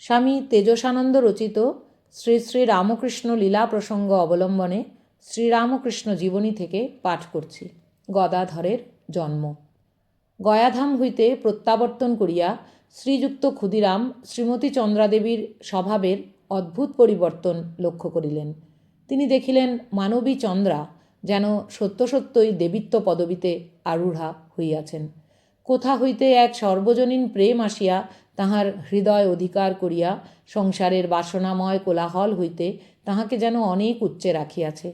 স্বামী তেজসানন্দ রচিত শ্রী শ্রী রামকৃষ্ণ লীলা প্রসঙ্গ অবলম্বনে শ্রীরামকৃষ্ণ জীবনী থেকে পাঠ করছি। গদাধরের জন্ম। গয়াধাম হইতে প্রত্যাবর্তন করিয়া শ্রীযুক্ত ক্ষুদিরাম শ্রীমতী চন্দ্রাদেবীর স্বভাবের অদ্ভুত পরিবর্তন লক্ষ্য করিলেন। তিনি দেখিলেন মানবী চন্দ্রা যেন সত্য সত্যই দেবীত্ব পদবীতে আরূঢ়া হইয়াছেন। কোথা হইতে এক সর্বজনীন প্রেম আসিয়া তাহার হৃদয় অধিকার করিয়া সংসারের বাসনাময় কোলাহল হইতে তাহাকে যেন অনেক উচ্চে রাখিয়াছে।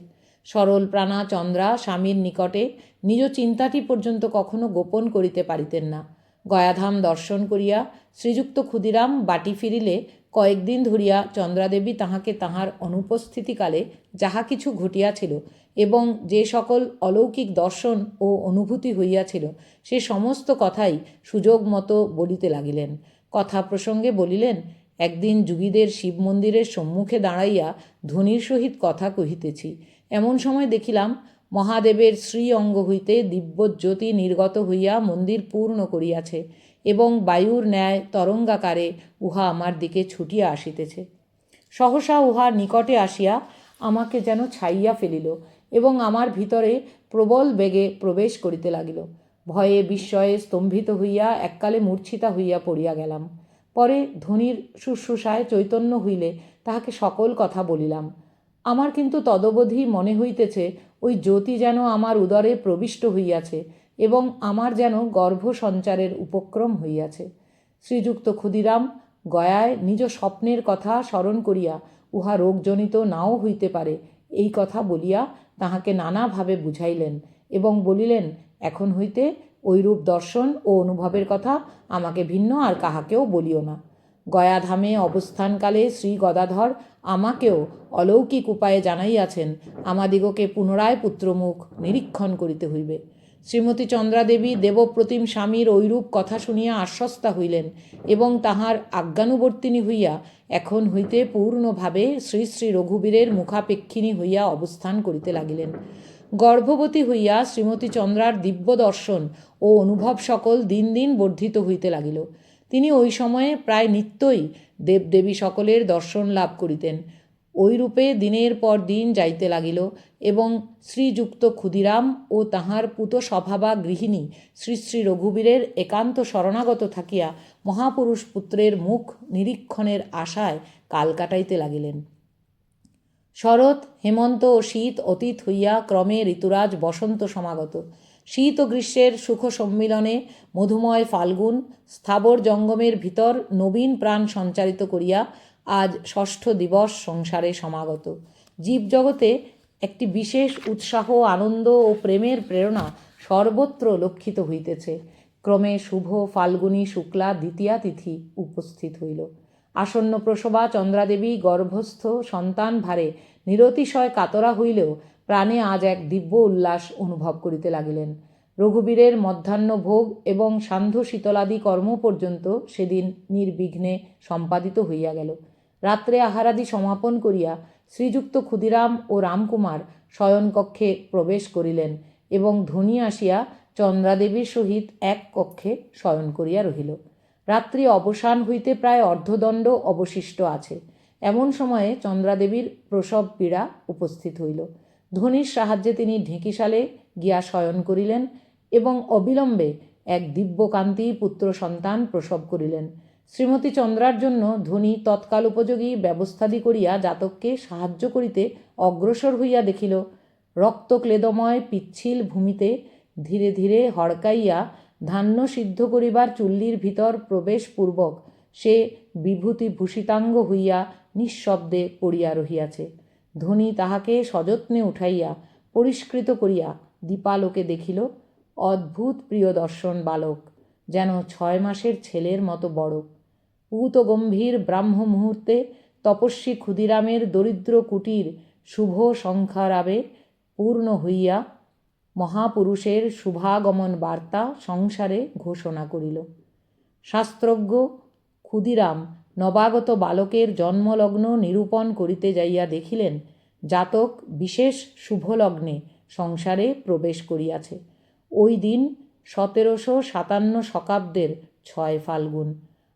সরল প্রাণা চন্দ্রা স্বামীর নিকটে নিজ চিন্তাটি পর্যন্ত কখনো গোপন করিতে পারিতেন না। গয়াধাম দর্শন করিয়া শ্রীযুক্ত ক্ষুদিরাম বাটি ফিরিলে কয়েকদিন ধরিয়া চন্দ্রাদেবী তাহাকে তাহার অনুপস্থিতিকালে যাহা কিছু ঘটিয়াছিল এবং যে সকল অলৌকিক দর্শন ও অনুভূতি হইয়াছিল সে সমস্ত কথাই সুযোগ মতো বলিতে লাগিলেন। কথা প্রসঙ্গে বলিলেন, একদিন যুগীদের শিব মন্দিরের সম্মুখে দাঁড়াইয়া ধ্বনির সহিত কথা কহিতেছি। এমন সময় দেখিলাম মহাদেবের শ্রী অঙ্গ হইতে দিব্যজ্যোতি নির্গত হইয়া মন্দির পূর্ণ করিয়াছে এবং বায়ুর ন্যায় তরঙ্গাকারে উহা আমার দিকে ছুটিয়া আসিতেছে। সহসা উহা নিকটে আসিয়া আমাকে যেন ছাইয়া ফেলিল এবং আমার ভিতরে প্রবল বেগে প্রবেশ করিতে লাগিল। ভয়ে বিস্ময়ে স্তম্ভিত হইয়া এককালে মূর্ছিতা হইয়া পড়িয়া গেলাম। পরে ধ্বনির শুশ্রূষায় চৈতন্য হইলে তাহাকে সকল কথা বলিলাম। আমার কিন্তু তদবধি মনে হইতেছে ওই জ্যোতি যেন আমার উদরে প্রবিষ্ট হইয়াছে এবং আমার যেন গর্ভ সঞ্চারের উপক্রম হইয়াছে। শ্রীযুক্ত ক্ষুদিরাম গয়ায় নিজ স্বপ্নের কথা স্মরণ করিয়া উহা রোগজনিত নাও হইতে পারে এই কথা বলিয়া তাহাকে নানাভাবে বুঝাইলেন এবং বলিলেন, এখন হইতে ঐরূপ দর্শন ও অনুভবের কথা আমাকে ভিন্ন আর কাহাকেও বলিও না। গয়াধামে অবস্থানকালে শ্রী গদাধর আমাকেও অলৌকিক উপায়ে জানাইয়াছেন আমাদিগকে পুনরায় পুত্রমুখ নিরীক্ষণ করিতে হইবে। শ্রীমতী চন্দ্রাদেবী দেবপ্রতিম স্বামীর ঐরূপ কথা শুনিয়া আশ্বস্তা হইলেন এবং তাহার আজ্ঞানুবর্তিনী হইয়া এখন হইতে পূর্ণভাবে শ্রী শ্রী রঘুবীরের মুখাপেক্ষিনী হইয়া অবস্থান করিতে লাগিলেন। গর্ভবতী হইয়া শ্রীমতী চন্দ্রার দিব্য দর্শন ও অনুভব সকল দিন দিন বর্ধিত হইতে লাগিল। তিনি ওই সময়ে প্রায় নিত্যই দেবদেবী সকলের দর্শন লাভ করিতেন। ওই রূপে দিনের পর দিন যাইতে লাগিল এবং শ্রীযুক্ত ক্ষুদিরাম ও তাহার পুত স্বভাবা গৃহিণী শ্রী শ্রী রঘুবীরের একান্ত শরণাগত থাকিয়া মহাপুরুষ পুত্রের মুখ নিরীক্ষণের আশায় কাল কাটাইতে লাগিলেন। শরৎ, হেমন্ত ও শীত অতীত হইয়া ক্রমে ঋতুরাজ বসন্ত সমাগত। শীত ও গ্রীষ্মের সুখ সম্মিলনে মধুময় ফাল্গুন স্থাবর জঙ্গমের ভিতর নবীন প্রাণ সঞ্চারিত করিয়া আজ ষষ্ঠ দিবস সংসারে সমাগত। জীবজগতে একটি বিশেষ উৎসাহ, আনন্দ ও প্রেমের প্রেরণা সর্বত্র লক্ষিত হইতেছে। ক্রমে শুভ ফাল্গুনী শুক্লা দ্বিতীয়া তিথি উপস্থিত হইল। আসন্ন প্রসবা চন্দ্রাদেবী গর্ভস্থ সন্তান ভারে নিরতিশয় কাতরা হইলেও প্রাণে আজ এক দিব্য উল্লাস অনুভব করিতে লাগিলেন। রঘুবীরের মধ্যাহ্ন ভোগ এবং সান্ধ্য শীতলাদি কর্ম পর্যন্ত সেদিন নির্বিঘ্নে সম্পাদিত হইয়া গেল। রাত্রে আহারাদি সমাপন করিয়া শ্রীযুক্ত ক্ষুদিরাম ও রামকুমার শয়নকক্ষে প্রবেশ করিলেন এবং ধ্বনি আসিয়া চন্দ্রাদেবীর সহিত এক কক্ষে শয়ন করিয়া রহিল। রাত্রি অবসান হইতে প্রায় অর্ধদণ্ড অবশিষ্ট আছে। এমন সময়ে চন্দ্রাদেবীর প্রসব পীড়া উপস্থিত হইল। ধ্বনির সাহায্যে তিনি ঢেঁকিশালে গিয়া শয়ন করিলেন এবং অবিলম্বে এক দিব্যকান্তি পুত্র সন্তান প্রসব করিলেন। শ্রীমতী চন্দ্রার জন্য ধ্বনি তৎকাল উপযোগী ব্যবস্থাদি করিয়া জাতককে সাহায্য করিতে অগ্রসর হইয়া দেখিল রক্তক্লেদময় পিচ্ছিল ভূমিতে ধীরে ধীরে হড়কাইয়া ধান্য সিদ্ধ করিবার চুল্লির ভিতর প্রবেশপূর্বক সে বিভূতি ভূষিতাঙ্গ হইয়া নিঃশব্দে পড়িয়া রহিয়াছে। ধ্বনি তাহাকে সযত্নে উঠাইয়া পরিষ্কৃত করিয়া দীপালোকে দেখিল। অদ্ভুত প্রিয় দর্শন বালক, যেন 6 মাসের ছেলের মতো বড়। পূত গম্ভীর ব্রাহ্ম মুহূর্তে তপস্বী ক্ষুদিরামের দরিদ্র কুটির শুভ সংখ্যারাবে পূর্ণ হইয়া মহাপুরুষের শুভাগমন বার্তা সংসারে ঘোষণা করিল। শাস্ত্রজ্ঞ ক্ষুদিরাম নবাগত বালকের জন্মলগ্ন নিরূপণ করিতে যাইয়া দেখিলেন জাতক বিশেষ শুভলগ্নে সংসারে প্রবেশ করিয়াছে। ওই দিন 1757 শকাব্দের 6 ফাল্গুন।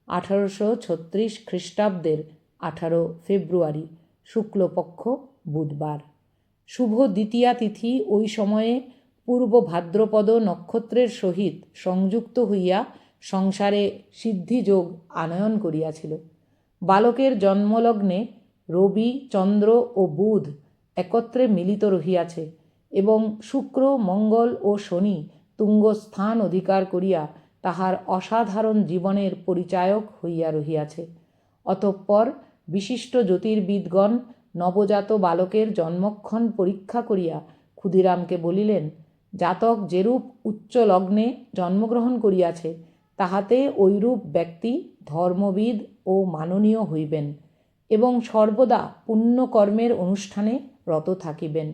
1836 খ্রিস্টাব্দের 18 ফেব্রুয়ারি, শুক্লপক্ষ বুধবার। শুভ দ্বিতীয়া তিথি ওই সময়ে পূর্ব ভাদ্রপদ নক্ষত্রের সহিত সংযুক্ত হইয়া সংসারে সিদ্ধিযোগ আনয়ন করিয়াছিল। বালকের জন্মলগ্নে রবি, চন্দ্র ও বুধ একত্রে মিলিত রহিয়াছে এবং শুক্র, মঙ্গল ও শনি তুঙ্গস্থান অধিকার করিয়া তাহার অসাধারণ জীবনের পরিচায়ক হইয়া রহিয়াছে। অতঃপর বিশিষ্ট জ্যোতির্বিদগণ নবজাত বালকের জন্মক্ষণ পরীক্ষা করিয়া ক্ষুদিরামকে বলিলেন, জাতক যেরূপ উচ্চ লগ্নে জন্মগ্রহণ করিয়াছে তাহাতে ঐরূপ ব্যক্তি ধর্মবিদ ও মাননীয় হইবেন এবং সর্বদা পুণ্যকর্মের অনুষ্ঠানে রত থাকিবেন।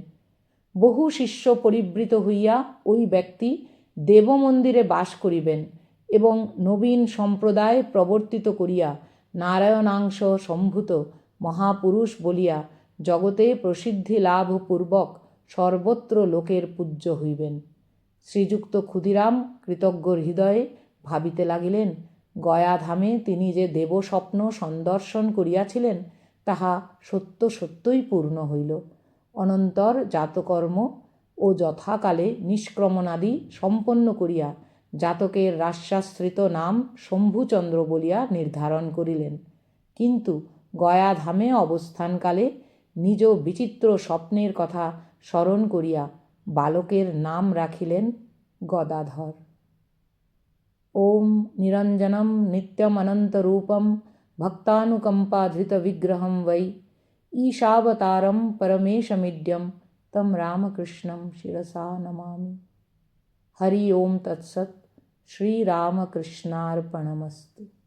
বহু শিষ্য পরিবৃত হইয়া ওই ব্যক্তি দেবমন্দিরে বাস করিবেন এবং নবীন সম্প্রদায় প্রবর্তিত করিয়া নারায়ণাংশ সম্ভূত মহাপুরুষ বলিয়া জগতে প্রসিদ্ধি লাভপূর্বক সর্বত্র লোকের পূজ্য হইবেন। শ্রীযুক্ত ক্ষুদিরাম কৃতজ্ঞ হৃদয়ে ভাবিতে লাগিলেন, গয়াধামে তিনি যে দেবস্বপ্ন সন্দর্শন করিয়াছিলেন তাহা সত্য সত্যই পূর্ণ হইল। অনন্তর জাতকর্ম ও যথাকালে নিষ্ক্রমণাদি সম্পন্ন করিয়া জাতকের রাশ্যাশ্রিত নাম শম্ভুচন্দ্র বলিয়া নির্ধারণ করিলেন। কিন্তু গয়াধামে অবস্থানকালে নিজ বিচিত্র স্বপ্নের কথা স্মরণ করিয়া বালকের নাম রাখিলেন গদাধর। ওম নিরঞ্জনম নিত্যমনন্তরূপম ভক্তানুকম্পাধৃতবিগ্রহম वै ईशावतारं परमेशमिड्यं तं रामकृष्णं शिरसा नमामि। हरि ओम तत्सत्। श्रीरामकृष्णार्पणमस्तु।